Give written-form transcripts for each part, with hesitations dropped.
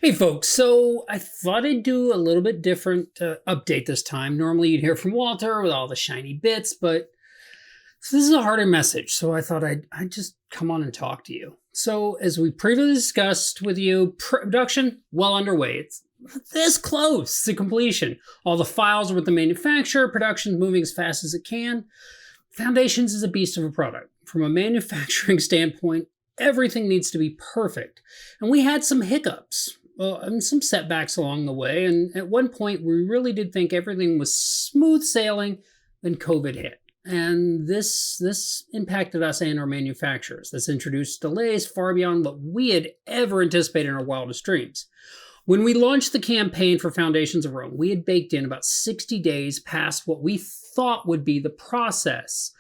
Hey folks, so I thought I'd do a little bit different update this time. Normally you'd hear from Walter with all the shiny bits, but this is a harder message, so I thought I'd just come on and talk to you. So as we previously discussed with you, production well underway. It's this close to completion. All the files are with the manufacturer, production's moving as fast as it can. Foundations is a beast of a product. From a manufacturing standpoint, everything needs to be perfect. And we had some hiccups. Well, and some setbacks along the way, and at one point we really did think everything was smooth sailing, then COVID hit. And this impacted us and our manufacturers. This introduced delays far beyond what we had ever anticipated in our wildest dreams. When we launched the campaign for Foundations of Rome, we had baked in about 60 days past what we thought would be the process.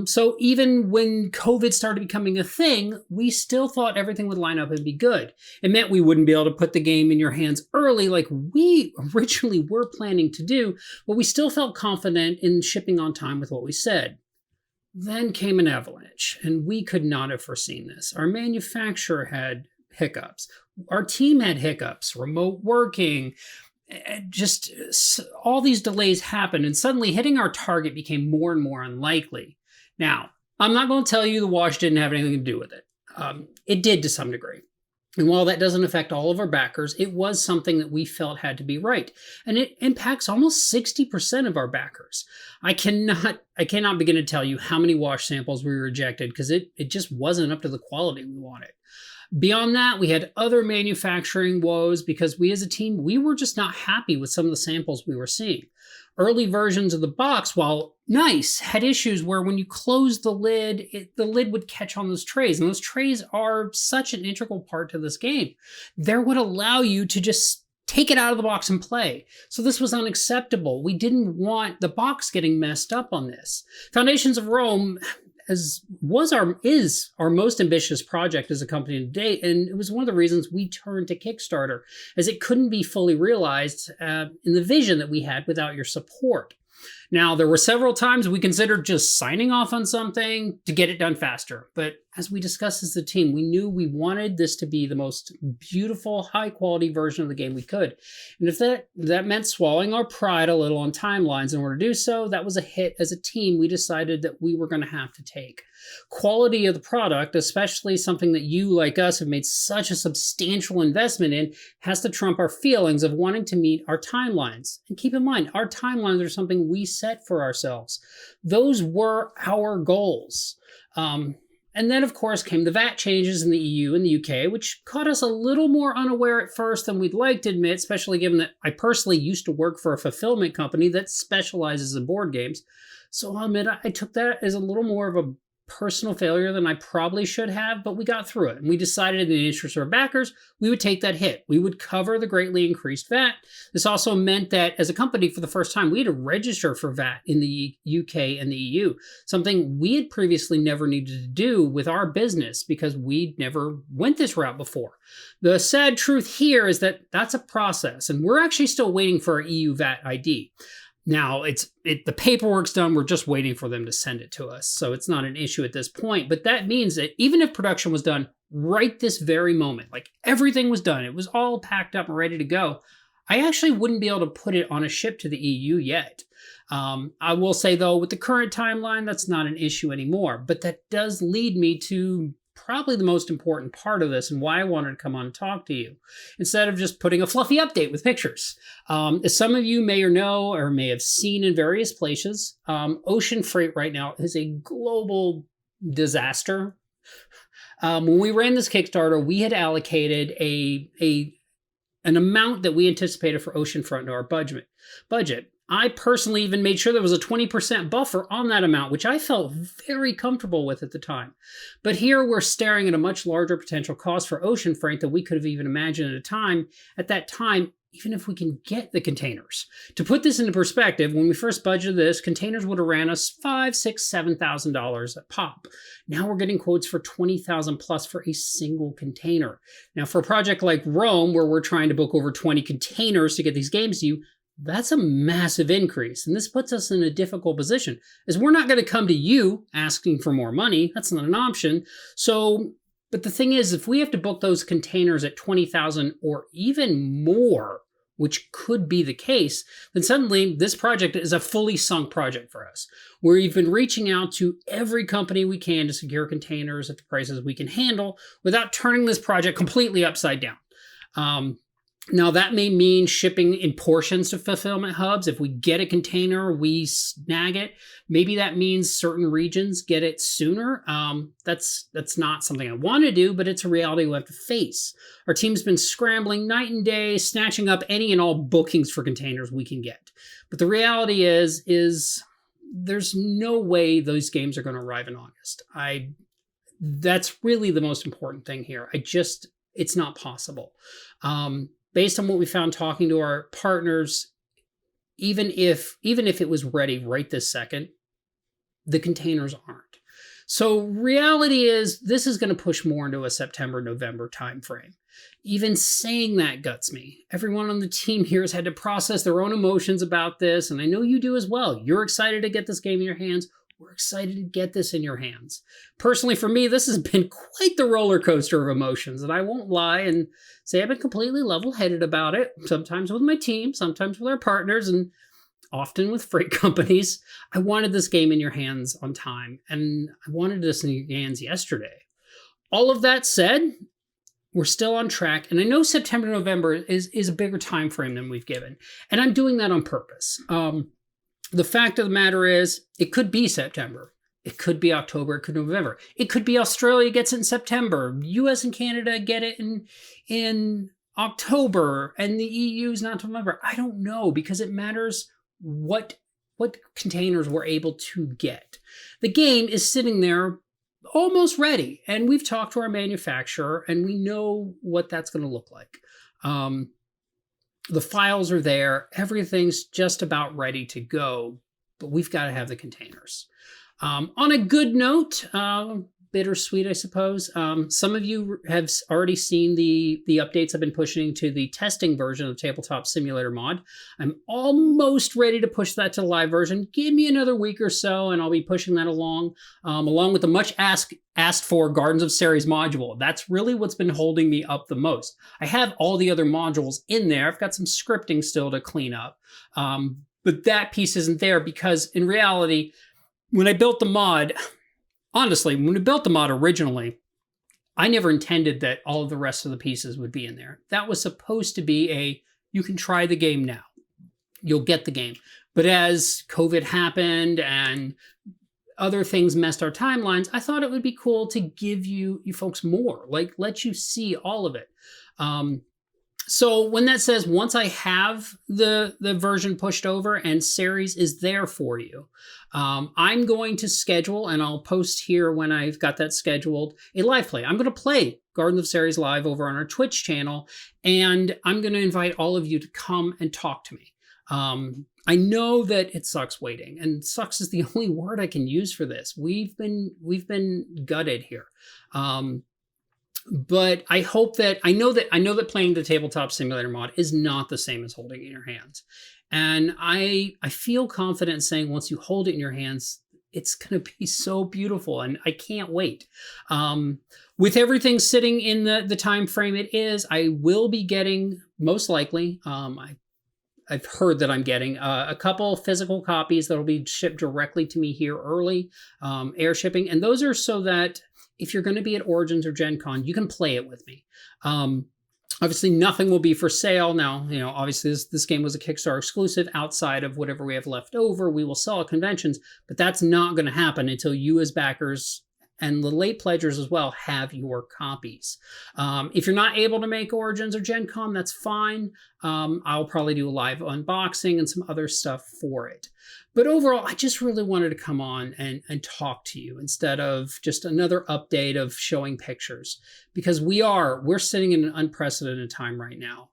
So even when COVID started becoming a thing, we still thought everything would line up and be good. It meant we wouldn't be able to put the game in your hands early like we originally were planning to do, but we still felt confident in shipping on time with what we said. Then came an avalanche, and we could not have foreseen this. Our manufacturer had hiccups. Our team had hiccups, remote working, just all these delays happened, and suddenly hitting our target became more and more unlikely. Now, I'm not going to tell you the wash didn't have anything to do with it. It did to some degree. And while that doesn't affect all of our backers, it was something that we felt had to be right. And it impacts almost 60% of our backers. I cannot begin to tell you how many wash samples we rejected because it just wasn't up to the quality we wanted. Beyond that, we had other manufacturing woes because we as a team, we were just not happy with some of the samples we were seeing. Early versions of the box, while nice, had issues where when you closed the lid, the lid would catch on those trays. And those trays are such an integral part to this game. They would allow you to just take it out of the box and play. So this was unacceptable. We didn't want the box getting messed up on this. Foundations of Rome is our most ambitious project as a company to date, and it was one of the reasons we turned to Kickstarter, as it couldn't be fully realized in the vision that we had without your support. Now, there were several times we considered just signing off on something to get it done faster, but as we discussed as a team, we knew we wanted this to be the most beautiful, high-quality version of the game we could. And if that meant swallowing our pride a little on timelines in order to do so, that was a hit as a team we decided that we were going to have to take. Quality of the product, especially something that you, like us, have made such a substantial investment in, has to trump our feelings of wanting to meet our timelines. And keep in mind, our timelines are something we set for ourselves. Those were our goals. And then, of course, came the VAT changes in the EU and the UK, which caught us a little more unaware at first than we'd like to admit, especially given that I personally used to work for a fulfillment company that specializes in board games. So I'll admit I took that as a little more of a personal failure than I probably should have, but we got through it. And we decided in the interest of our backers, we would take that hit. We would cover the greatly increased VAT. This also meant that as a company, for the first time, we had to register for VAT in the UK and the EU, something we had previously never needed to do with our business because we'd never went this route before. The sad truth here is that that's a process, and we're actually still waiting for our EU VAT ID. Now, the paperwork's done, we're just waiting for them to send it to us, so it's not an issue at this point. But that means that even if production was done right this very moment, like everything was done, it was all packed up and ready to go, I actually wouldn't be able to put it on a ship to the EU yet. I will say, though, with the current timeline, that's not an issue anymore. But that does lead me to probably the most important part of this and why I wanted to come on and talk to you, instead of just putting a fluffy update with pictures. As some of you may or know or may have seen in various places, ocean freight right now is a global disaster. When we ran this Kickstarter, we had allocated an amount that we anticipated for oceanfront to our budget. I personally even made sure there was a 20% buffer on that amount, which I felt very comfortable with at the time. But here we're staring at a much larger potential cost for ocean freight than we could have even imagined at that time, even if we can get the containers. To put this into perspective, when we first budgeted this, containers would have ran us $5,000, $6,000, $7,000 a pop. Now we're getting quotes for $20,000 plus for a single container. Now for a project like Rome, where we're trying to book over 20 containers to get these games to you, that's a massive increase, and this puts us in a difficult position, as we're not going to come to you asking for more money. That's not an option. So But the thing is, if we have to book those containers at 20,000 or even more, which could be the case, then suddenly this project is a fully sunk project for us. We've been reaching out to every company we can to secure containers at the prices we can handle without turning this project completely upside down. Now, that may mean shipping in portions to fulfillment hubs. If we get a container, we snag it. Maybe that means certain regions get it sooner. That's not something I want to do, but it's a reality we have to face. Our team's been scrambling night and day, snatching up any and all bookings for containers we can get. But the reality is there's no way those games are going to arrive in August. That's really the most important thing here. It's not possible. Based on what we found talking to our partners, even if it was ready right this second, the containers aren't. So reality is this is going to push more into a September, November timeframe. Even saying that guts me. Everyone on the team here has had to process their own emotions about this, and I know you do as well. You're excited to get this game in your hands. We're excited to get this in your hands. Personally, for me, this has been quite the roller coaster of emotions, and I won't lie and say I've been completely level-headed about it, sometimes with my team, sometimes with our partners, and often with freight companies. I wanted this game in your hands on time, and I wanted this in your hands yesterday. All of that said, we're still on track, and I know September, November is a bigger time frame than we've given, and I'm doing that on purpose. The fact of the matter is, it could be September. It could be October. It could be November. It could be Australia gets it in September. US and Canada get it in October. And the EU's not until November. I don't know, because it matters what containers we're able to get. The game is sitting there almost ready. And we've talked to our manufacturer, and we know what that's going to look like. The files are there. Everything's just about ready to go, but we've got to have the containers. On a good note, bittersweet, I suppose. Some of you have already seen the updates I've been pushing to the testing version of Tabletop Simulator mod. I'm almost ready to push that to the live version. Give me another week or so, and I'll be pushing that along with the much asked for Gardens of Ceres module. That's really what's been holding me up the most. I have all the other modules in there. I've got some scripting still to clean up, but that piece isn't there because in reality, when I built the mod, honestly, when we built the mod originally, I never intended that all of the rest of the pieces would be in there. That was supposed to be you can try the game now. You'll get the game. But as COVID happened and other things messed our timelines, I thought it would be cool to give you folks more, like let you see all of it. So when that says, once I have the version pushed over and Ceres is there for you, I'm going to schedule, and I'll post here when I've got that scheduled, a live play. I'm going to play Garden of Ceres live over on our Twitch channel, and I'm going to invite all of you to come and talk to me. I know that it sucks waiting, and sucks is the only word I can use for this. We've been gutted here. But I hope that I know that playing the Tabletop Simulator mod is not the same as holding it in your hands. And I feel confident saying once you hold it in your hands, it's going to be so beautiful, and I can't wait. With everything sitting in the time frame it is, I will be getting, most likely, I've heard that I'm getting a couple physical copies that will be shipped directly to me here early, air shipping. And those are so that if you're going to be at Origins or Gen Con, you can play it with me. Obviously, nothing will be for sale. Now, obviously this game was a Kickstarter exclusive. Outside of whatever we have left over, we will sell at conventions, but that's not going to happen until you as backers and the late pledgers as well have your copies. If you're not able to make Origins or Gen Con, that's fine. I'll probably do a live unboxing and some other stuff for it. But overall, I just really wanted to come on and talk to you instead of just another update of showing pictures, because we're sitting in an unprecedented time right now.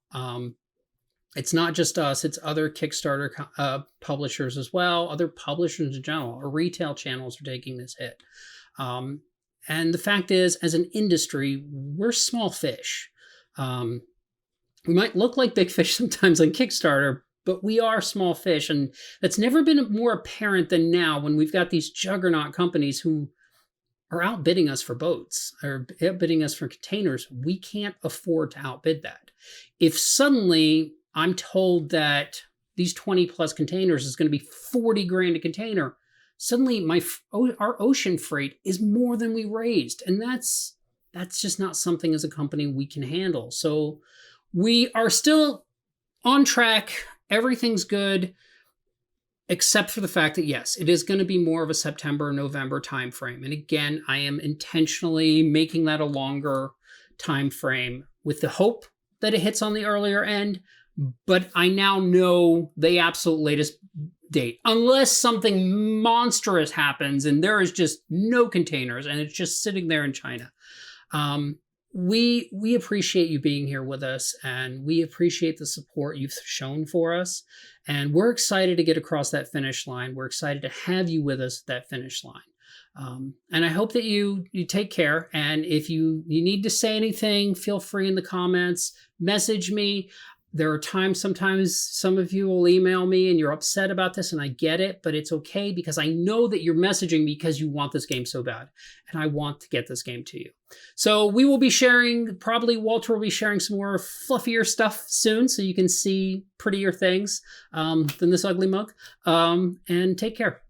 It's not just us, it's other Kickstarter publishers as well, other publishers in general. Our retail channels are taking this hit. And the fact is, as an industry, we're small fish. We might look like big fish sometimes on Kickstarter, but we are small fish. And that's never been more apparent than now when we've got these juggernaut companies who are outbidding us for boats or outbidding us for containers. We can't afford to outbid that. If suddenly I'm told that these 20 plus containers is going to be 40 grand a container, suddenly our ocean freight is more than we raised. And that's just not something as a company we can handle. So we are still on track. Everything's good, except for the fact that, yes, it is going to be more of a September, November timeframe. And again, I am intentionally making that a longer time frame with the hope that it hits on the earlier end. But I now know the absolute latest date, unless something monstrous happens and there is just no containers and it's just sitting there in China. We appreciate you being here with us, and we appreciate the support you've shown for us. And we're excited to get across that finish line. We're excited to have you with us at that finish line. And I hope that you take care. And if you need to say anything, feel free in the comments, message me. There are times, sometimes some of you will email me and you're upset about this, and I get it, but it's okay because I know that you're messaging me because you want this game so bad, and I want to get this game to you. So we will be sharing, probably Walter will be sharing some more fluffier stuff soon so you can see prettier things than this ugly mug. And take care.